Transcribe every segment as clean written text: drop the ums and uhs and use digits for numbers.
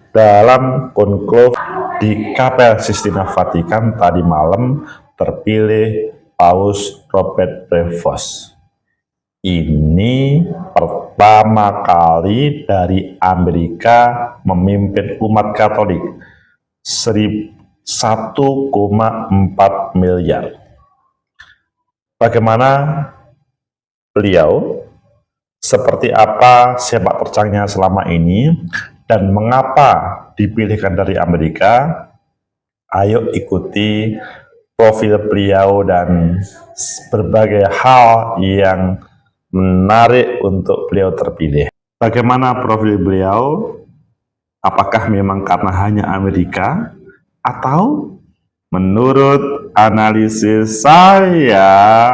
Dalam konklave di Kapel Sistina Vatikan tadi malam terpilih Paus Robert Prevost. Ini pertama kali dari Amerika memimpin umat Katolik 1,4 miliar. Bagaimana beliau, seperti apa sepak terjangnya selama ini, dan mengapa dipilihkan dari Amerika? Ayo ikuti profil beliau dan berbagai hal yang menarik untuk beliau terpilih. Bagaimana profil beliau? Apakah memang karena hanya Amerika? Atau menurut analisis saya,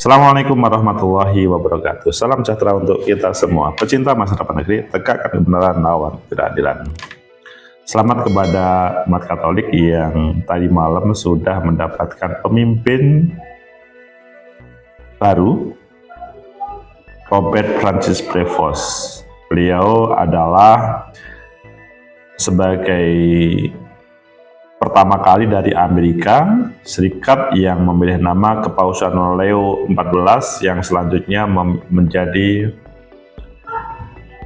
Assalamualaikum warahmatullahi wabarakatuh. Salam sejahtera untuk kita semua. Pecinta masa depan negeri, tegakkan kebenaran, lawan ketidakadilan. Selamat kepada umat Katolik yang tadi malam sudah mendapatkan pemimpin baru, Robert Francis Prevost. Beliau adalah sebagai pertama kali dari Amerika Serikat yang memilih nama Kepausan Leo XIV yang selanjutnya menjadi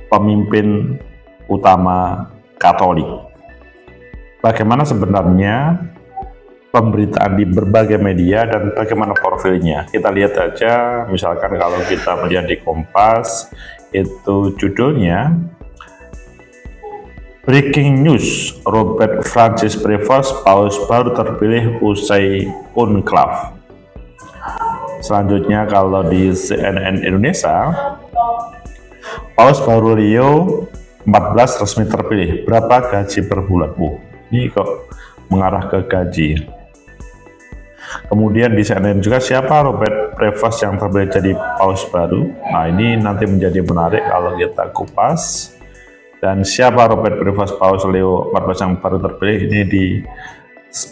pemimpin utama Katolik. Bagaimana sebenarnya pemberitaan di berbagai media dan bagaimana profilnya? Kita lihat aja, misalkan kalau kita melihat di Kompas, itu judulnya Breaking News, Robert Francis Prevost, Paus baru terpilih usai konklave. Selanjutnya kalau di CNN Indonesia, Paus baru Leo XIV resmi terpilih. Berapa gaji per bulan? Ini kok mengarah ke gaji. Kemudian di CNN juga, siapa Robert Prevost yang terpilih jadi Paus baru? Nah, ini nanti menjadi menarik kalau kita kupas. Dan siapa Robert Prevost Paus Leo XIV yang baru terpilih, ini di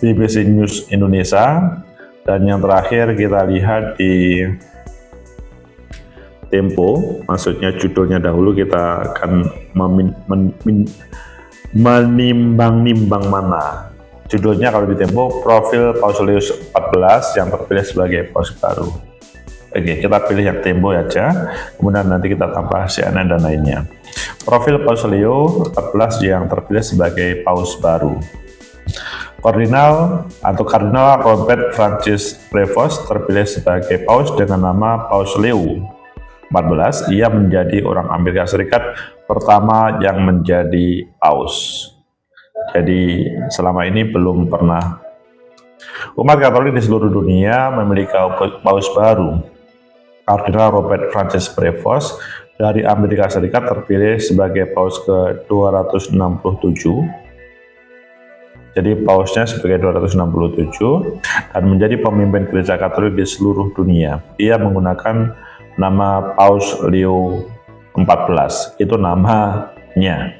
BBC News Indonesia. Dan yang terakhir kita lihat di Tempo, maksudnya judulnya dahulu, kita akan menimbang-nimbang mana. Judulnya kalau di Tempo, profil Paus Leo XIV yang terpilih sebagai Paus baru. Oke, kita pilih yang Tempo aja, kemudian nanti kita tambah CNN dan lainnya. Profil Paus Leo XIV yang terpilih sebagai Paus baru. Kardinal Robert Francis Prevost terpilih sebagai Paus dengan nama Paus Leo XIV. Ia menjadi orang Amerika Serikat pertama yang menjadi Paus. Jadi selama ini belum pernah umat Katolik di seluruh dunia memiliki Paus baru. Kardinal Robert Francis Prevost dari Amerika Serikat terpilih sebagai Paus ke-267. Jadi Pausnya sebagai 267 dan menjadi pemimpin gereja Katolik di seluruh dunia. Ia menggunakan nama Paus Leo XIV, itu namanya.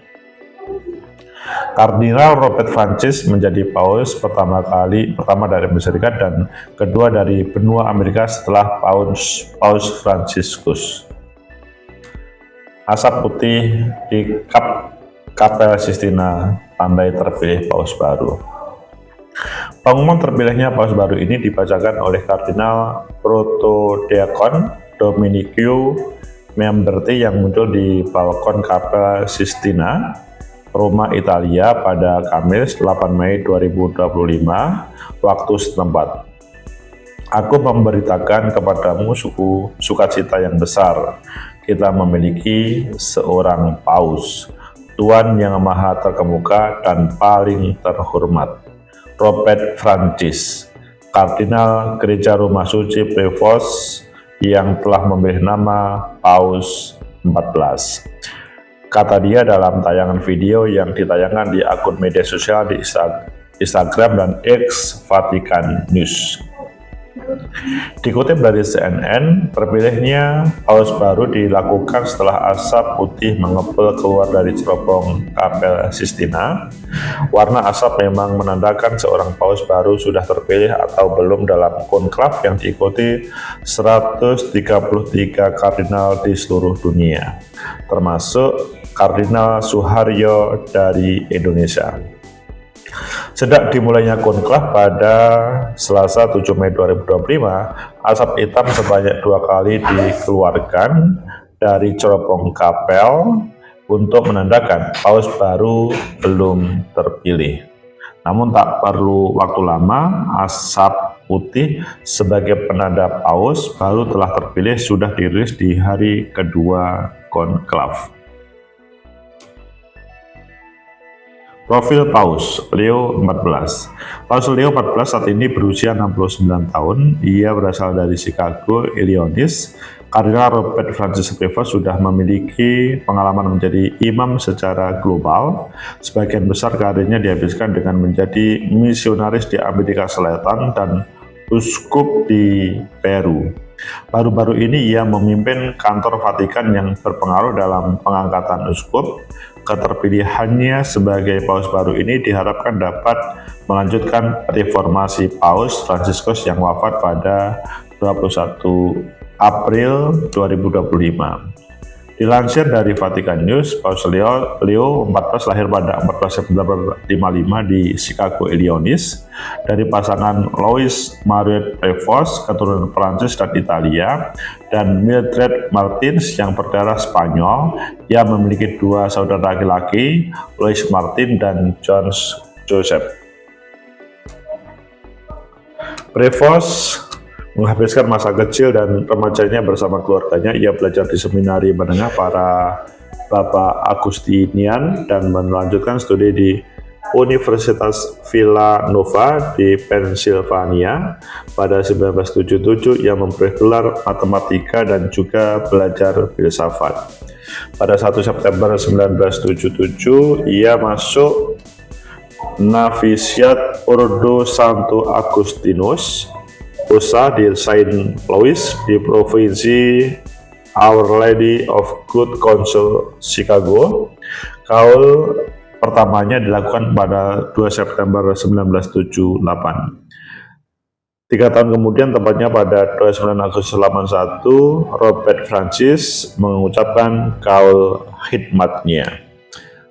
Kardinal Robert Francis menjadi Paus pertama dari Amerika Serikat dan kedua dari benua Amerika setelah Paus Franciscus. Asap putih di Kapel Sistina, tandai terpilih Paus baru. Pengumuman terpilihnya Paus baru ini dibacakan oleh Kardinal Protodiakon Dominicio Memberti yang muncul di balkon Kapel Sistina, Roma, Italia pada Kamis 8 Mei 2025 waktu setempat. Aku memberitakan kepadamu sukacita yang besar. Kita memiliki seorang Paus, Tuhan yang Maha Terkemuka dan paling terhormat, Robert Francis, Kardinal Gereja Roma Suci Prevost yang telah memilih nama Paus 14. Kata dia dalam tayangan video yang ditayangkan di akun media sosial di Instagram dan X Vatikan News. Dikutip dari CNN, terpilihnya paus baru dilakukan setelah asap putih mengepul keluar dari cerobong Kapel Sistina. Warna asap memang menandakan seorang paus baru sudah terpilih atau belum dalam konklav yang diikuti 133 kardinal di seluruh dunia, termasuk Kardinal Suharyo dari Indonesia. Sejak dimulainya konklav pada Selasa 7 Mei 2025, asap hitam sebanyak 2 kali dikeluarkan dari cerobong kapel untuk menandakan paus baru belum terpilih. Namun tak perlu waktu lama, asap putih sebagai penanda paus baru telah terpilih sudah dirilis di hari kedua konklav. Profil Paus Leo XIV. Paus Leo XIV saat ini berusia 69 tahun. Ia berasal dari Chicago, Illinois. Kardinal Robert Francis Prevost sudah memiliki pengalaman menjadi imam secara global. Sebagian besar karirnya dihabiskan dengan menjadi misionaris di Amerika Selatan dan uskup di Peru. Baru-baru ini ia memimpin kantor Vatikan yang berpengaruh dalam pengangkatan uskup. Keterpilihannya sebagai paus baru ini diharapkan dapat melanjutkan reformasi Paus Fransiskus yang wafat pada 21 April 2025. Dilansir dari Vatican News, Paus Leo XIV lahir pada 14 September 1955 di Chicago, Illinois, dari pasangan Louis Marie Prevost, keturunan Prancis dan Italia, dan Mildred Martins yang berdarah Spanyol. Ia memiliki 2 saudara laki-laki, Louis Martin dan John Joseph. Prevost menghabiskan masa kecil dan remajanya bersama keluarganya. Ia belajar di seminari menengah para Bapak Agustinian dan melanjutkan studi di Universitas Villanova di Pennsylvania. Pada 1977 ia memperoleh gelar matematika dan juga belajar filsafat. Pada 1 September 1977 ia masuk Novisiat Ordo Santo Agustinus USA di Saint Louis di provinsi Our Lady of Good Counsel, Chicago. Kaul pertamanya dilakukan pada 2 September 1978. 3 tahun kemudian, tepatnya pada 29 Agustus 81, Robert Francis mengucapkan kaul khidmatnya.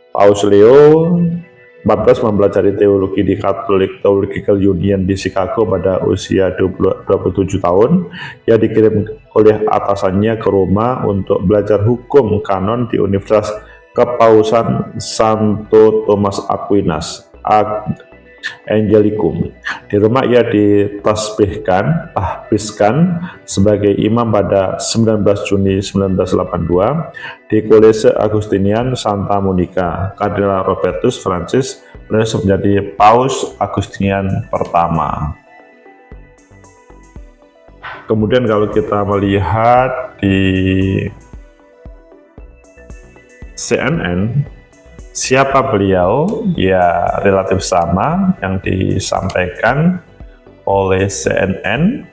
Paus Leo XIV mempelajari teologi di Catholic Theological Union di Chicago pada usia 27 tahun. Ia dikirim oleh atasannya ke Roma untuk belajar hukum kanon di Universitas Kepausan Santo Thomas Aquinas Angelicum. Di Roma ia ditasbihkan sebagai imam pada 19 Juni 1982 di Kolese Agustinian Santa Monica. Kardinal Robertus Francis menjadi Paus Agustinian pertama. Kemudian kalau kita melihat di CNN, siapa beliau? Ya relatif sama yang disampaikan oleh CNN.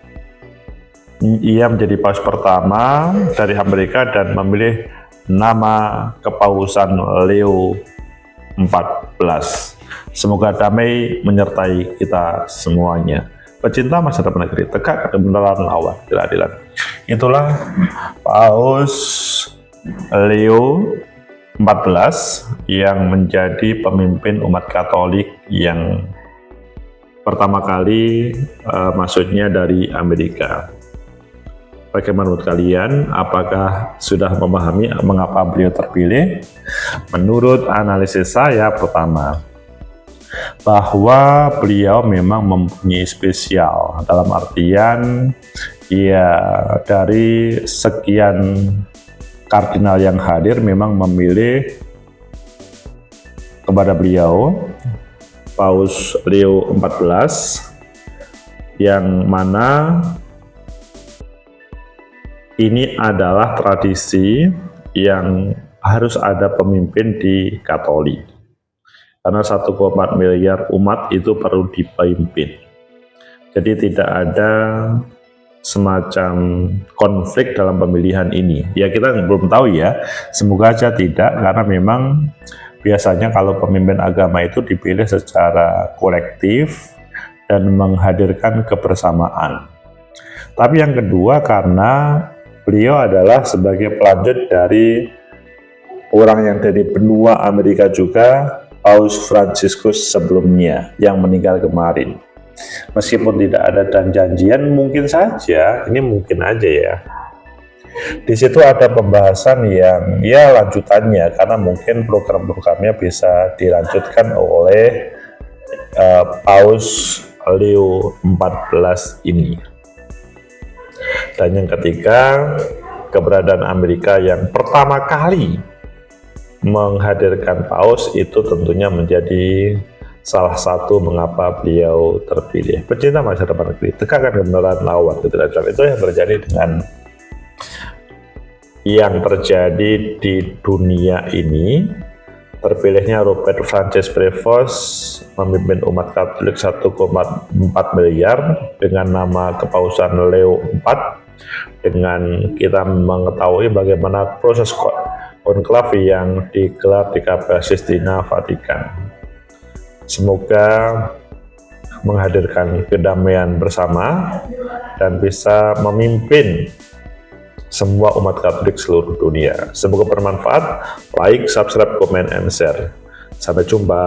Ia menjadi paus pertama dari Amerika dan memilih nama kepausan Leo XIV. Semoga damai menyertai kita semuanya. Pecinta masa depan negeri, tegak kebenaran lawan keadilan. Itulah Paus Leo XIV yang menjadi pemimpin umat Katolik yang pertama kali maksudnya dari Amerika. Bagaimana menurut kalian? Apakah sudah memahami mengapa beliau terpilih? Menurut analisis saya, pertama, bahwa beliau memang mempunyai spesial dalam artian ya dari sekian kardinal yang hadir memang memilih kepada beliau Paus Leo XIV, yang mana ini adalah tradisi yang harus ada pemimpin di Katolik, karena 1,4 miliar umat itu perlu dipimpin. Jadi tidak ada semacam konflik dalam pemilihan ini. Ya kita belum tahu ya, semoga aja tidak, karena memang biasanya kalau pemimpin agama itu dipilih secara kolektif dan menghadirkan kebersamaan. Tapi yang kedua, karena beliau adalah sebagai pelanjut dari orang yang dari benua Amerika juga, Paus Fransiskus sebelumnya yang meninggal kemarin. Meskipun tidak ada dan janjian, mungkin saja, ini mungkin aja ya. Di situ ada pembahasan yang ya lanjutannya, karena mungkin program-programnya bisa dilanjutkan oleh Paus Leo XIV ini. Dan yang ketiga, keberadaan Amerika yang pertama kali menghadirkan paus itu tentunya menjadi salah satu mengapa beliau terpilih. Pecinta masa depan negeri, tegakkan kebenaran, lawan ketidakadilan. Itu yang terjadi dengan yang terjadi di dunia ini. Terpilihnya Robert Francis Prevost memimpin umat Katolik 1,4 miliar dengan nama Kepausan Leo IV, dengan kita mengetahui bagaimana proses konklavi yang digelar di Kapel Sistina Vatikan. Semoga menghadirkan kedamaian bersama dan bisa memimpin semua umat Katolik seluruh dunia. Semoga bermanfaat. Like, subscribe, comment, and share. Sampai jumpa.